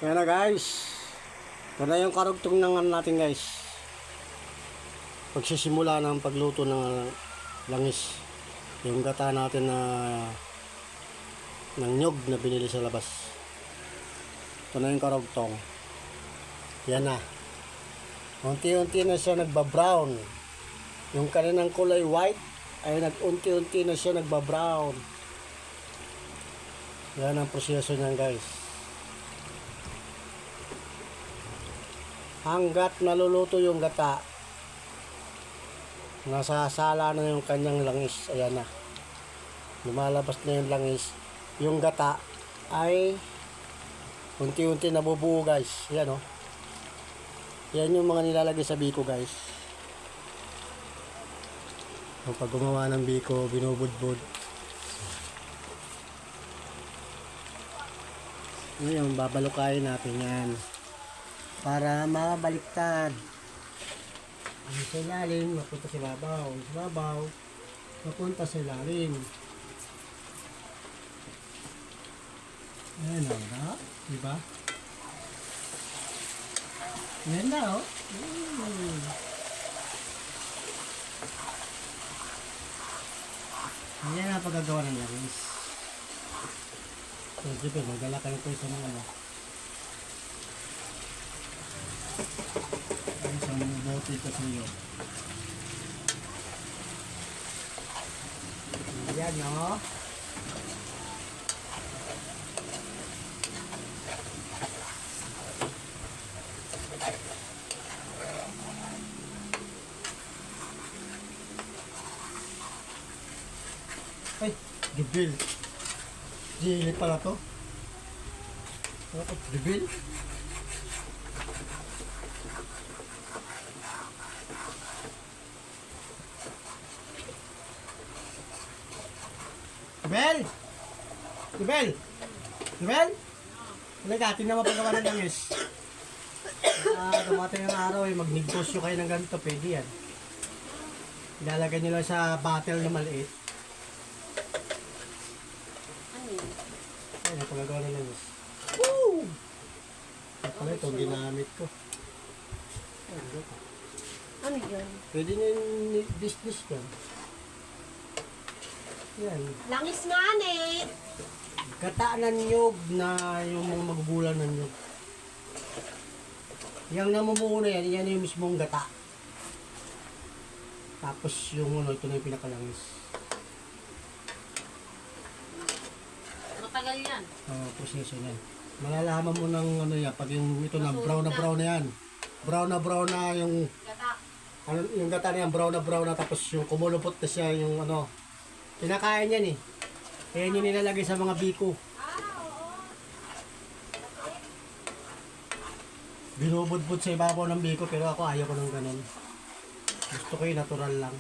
Yan na guys. Ito na yung karugtong ng ano natin guys. Pagsisimula ng pagluto ng langis. Yung gata natin na ng nyog na binili sa labas. Ito na yung karugtong. Yan na. Unti-unti na siya nagba-brown. Yung kaninang kulay white ay nag-unti-unti na siya nagba-brown. Yan ang proseso niyan guys. Hanggat naluluto yung gata, nasasala na yung kanyang langis. Ayan na. Lumalabas na yung langis. Yung gata ay unti-unti nabubuo guys. Yan o. Yan yung mga nilalagay sa biko guys. Pag gumawa ng biko, binubudbud. Ngayon, babalukayin natin yan. Para mabaliktad. Ang sa ilalim, mapunta sa babaw. Sa babaw, mapunta sa ilalim. Ayan o, na? Diba? Ayan na o. Ayan na paggagawa ng langis. So, diba, magdala kayo po sa mga isang bote ito sa iyo. Ayan o. Ay, gibil. Gili pala to. Ano to? Gibil? Gibil! Gibil! Gibil! Halika, tingnan mo paggawa ng langis. Dumating ang araw eh, magnegosyo kayo ng ganito, pwede yan. Ilalagay nyo lang sa bottle na maliit. Ay, napagagawa na lang. Woo! Ito pala itong ginamit ko. Ano yun? Pwede nyo yung business ka. Yan. Langis nga eh. Gata ng nyog na yung mga magugulang ng nyog. Yung namumuo na yan, yan yung mismong gata. Tapos yung ano, ito na yung pinakalangis. Matagal yan. Proseso yan. Malalaman mo ng ano yan, pag yung ito na brown na yan. Brown na yung Gata. ano, yung gata na yan, brown na tapos yung kumulupot na siya yung ano. Kinakain yan eh. Kaya yun yung nilalagay sa mga biko. Binubudbud sa ibabaw ng biko pero ako ayaw ko ng ganun. Gusto ko yung natural lang.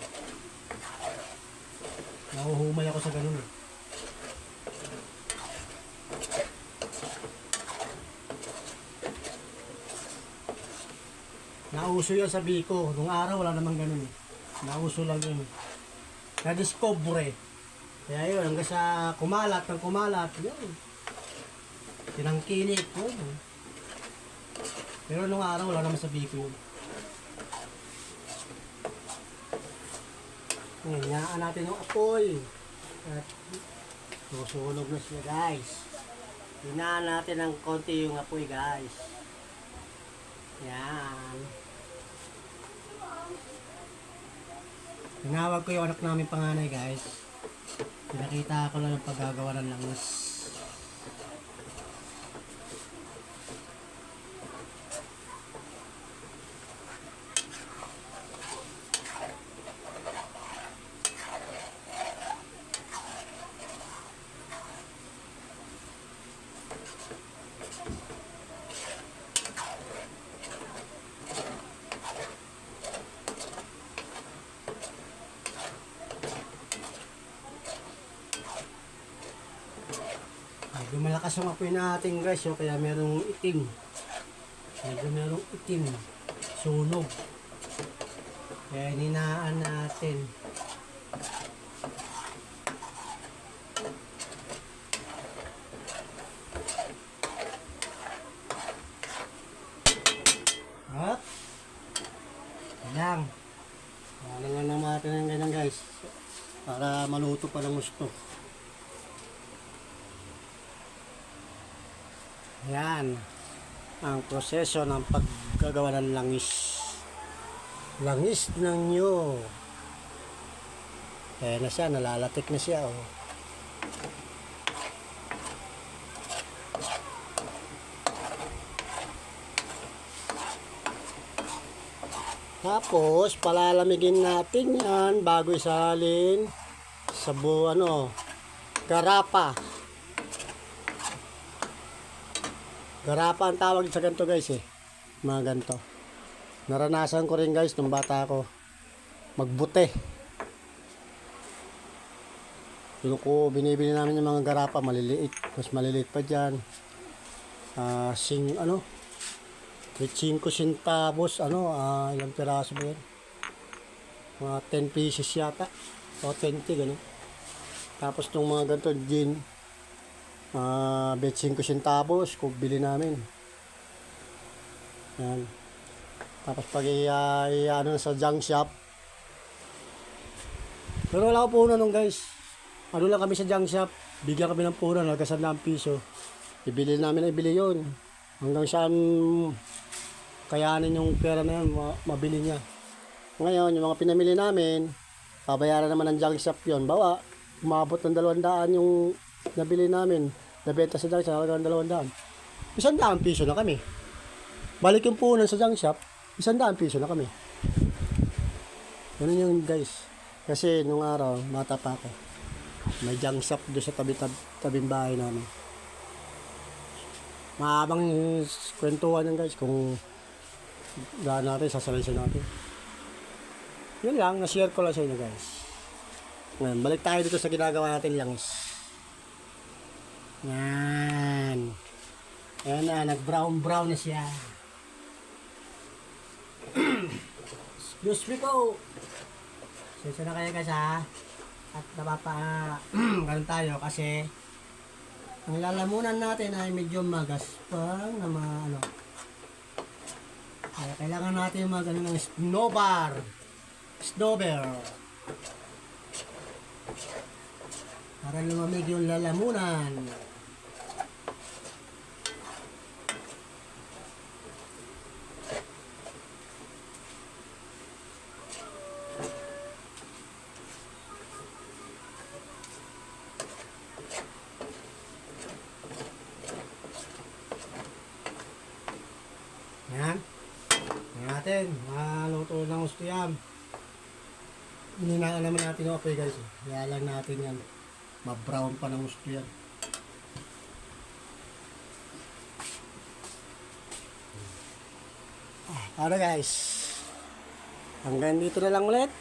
Nahuhumay ako sa ganun eh. Nauso yun sa biko. Nung araw wala namang ganun eh. Nauso lang yun. Na-discover eh. Kaya yun, hanggang sa kumalat, yun. Tinangkilik, yun. Pero nung araw, wala naman sa biko yun. Ngayon, nyaan natin yung apoy. At susunog na siya, guys. Hinaan natin ng konti yung apoy, guys. Yan. Tinawag ko yung anak namin panganay, guys. Pinakita ko lang yung paggagawa ng langis. Medyo malakas yung apoy natin guys, so kaya merong itim. Medyo merong itim. Sunog. Kaya ninaan natin. maluto pa ng gusto. Ayan ang proseso ng paggagawa ng langis. Langis ng nyo. Kaya na siya, nalalatik na siya. Oh. Tapos, palalamigin natin yan bago isalin sa garapa. Garapa ang tawag sa ganito guys eh. Mga ganito. Naranasan ko rin guys nung bata ako. Magbute. Binibili namin yung mga garapa maliliit. Mas maliliit pa dyan. 5 centavos, ilang piraso ba yan? Mga 10 pieces yata. O 20, gano'n. Tapos nung mga ganito, gin, 25 centavos, kung bili namin. Yan. Tapos pag sa junk shop. Pero wala ko puno nung guys. Ano lang kami sa junk shop. Bigyan kami ng puno, nagkasandang piso. Ibili yun. Hanggang saan kayanin yung pera na yan, mabili niya. Ngayon, yung mga pinamili namin, pabayaran naman ng junk shop yun. Bawa, umabot ng 200 yung nabili namin. Nabenta sa junk shop, hanggang 200. 100 piso na kami. Balik yung punan sa junk shop, 100 piso na kami. Ganun yung guys. Kasi nung araw, mata pa ako. May junk shop doon sa tabing bahay namin. Mahabang kwentuhan yan guys kung daan natin, sasalisin natin. Yun lang, na-share ko lang sa inyo guys. Ngayon, balik tayo dito sa ginagawa natin langis. Yan. Ayan na, nag-brown na siya. Excuse me po. Sensya na kayo guys ha. At ganun tayo kasi ang lalamunan natin ay medyo magaspang na kaya kailangan natin ng snowbar. Para lumamig yung lalamunan. Yan. Yan natin. Maluto ng gusto yan. Hininaan naman natin yung apoy guys. Kaya lang natin yan. Ma-brown pa ng gusto yan. Ano guys. Hanggang dito na lang ulit.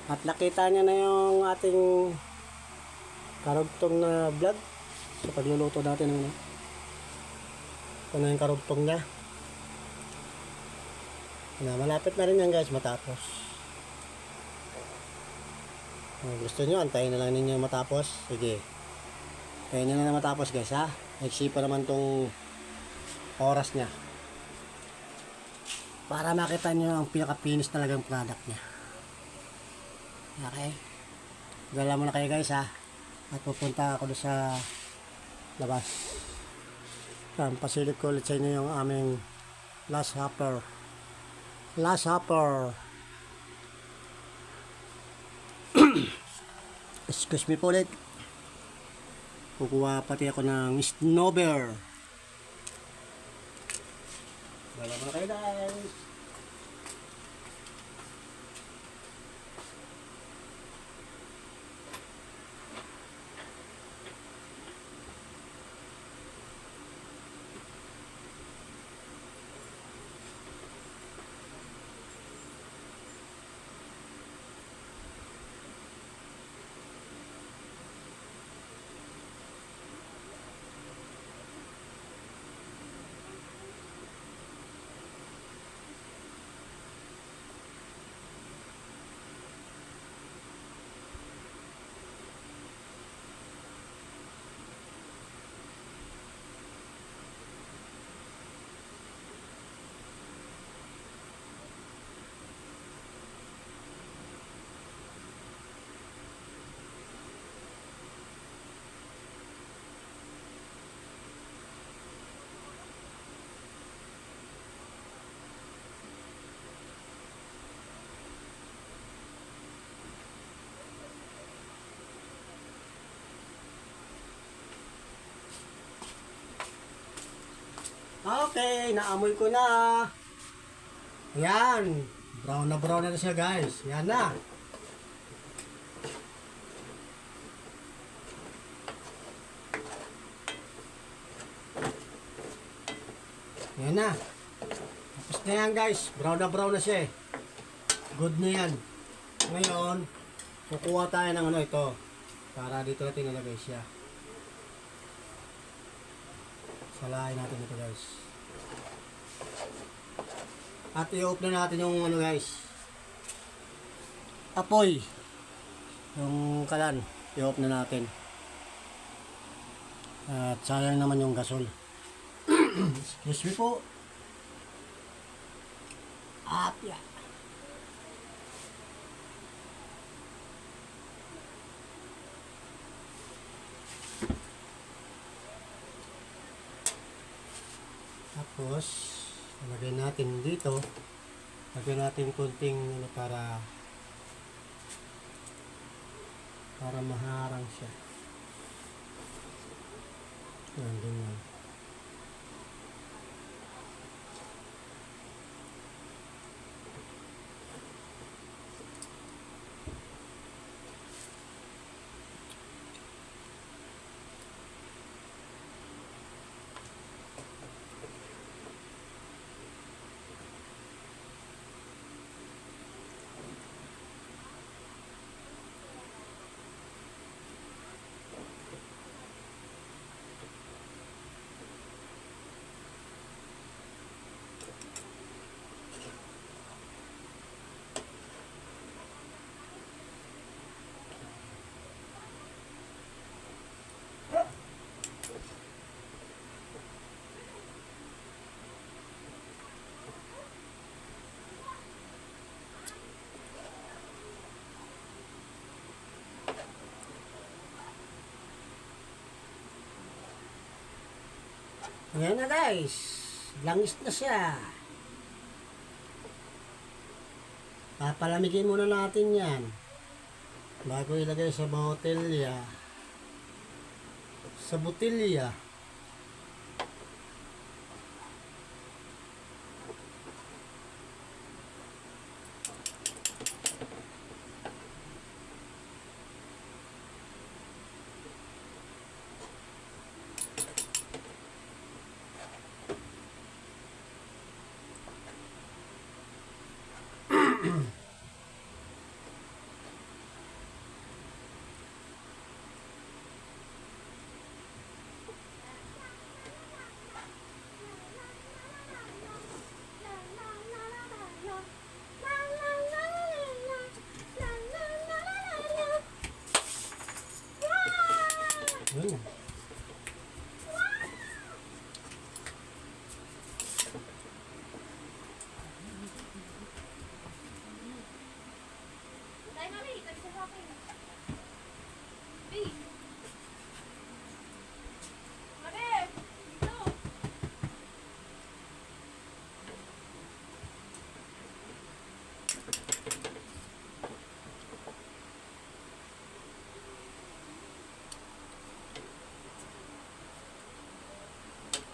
At nakita nyo na yung ating karugtong na vlog sa pagluluto natin ng ito na yung karugtong niya. Malapit na rin yan guys matapos. Gusto nyo, antayin na lang ninyo matapos. Sige. Antayin nyo na matapos guys ha. Nagsipa naman tong oras niya. Para makita nyo ang pinaka-finish talagang product niya. Okay. Gala mo na kayo guys ha. At pupunta ako doon sa labas. Pasilip ko ulit sa inyo yung aming last hopper. Excuse me po ulit. Kukuha pati ako ng snowbar. Wala mo na kayo guys. Okay, naamoy ko na. Ayan. Brown na siya guys. Yan na. Yan na. Tapos na yan guys. Brown na siya eh. Good na yan. Ngayon, kukuha tayo ng ano ito. Para dito natin nalagay siya. Salain natin ito guys. At i-off na natin yung ano guys. Apoy. Yung kalan. I-off na natin. At sayang naman yung gasol. Excuse me po. At yan. Tapos, lagay natin dito. Lagay natin kunting ano, para maharang siya. Yan, ganyan. Ayan na guys. Langis na siya. Papalamigin muna natin yan. Bago ilagay sa botelya. Sa botelya. Yun. Tay, mami, tabi sa akin. Bi. Mami, dito.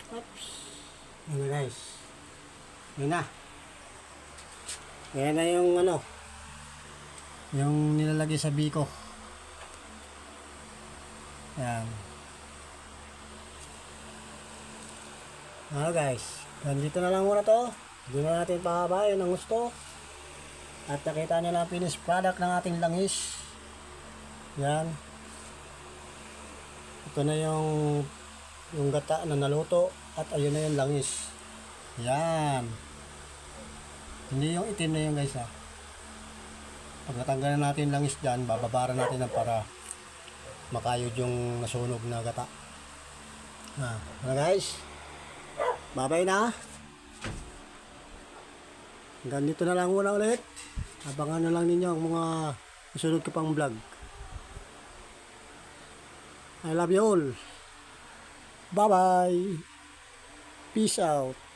Oops. Yan na guys. Yan na. Yan na yung ano. Yung nilalagay sa biko. Yan. Ano guys. Nandito na lang muna to. Hindi na natin pahabayin ng gusto. At nakita nyo na ang finished product ng ating langis. Yan. Ito na yung gata na naluto. At ayun na yung langis. Yan. Hindi yung itim na yung guys ha. Pag natanggalan natin langis dyan, bababara natin na para makayod yung nasunog na gata. Ano guys? Bye-bye na. Hanggang dito na lang muna ulit. Abangan na lang ninyo ang mga susunod ko pang vlog. I love you all. Bye-bye. Peace out.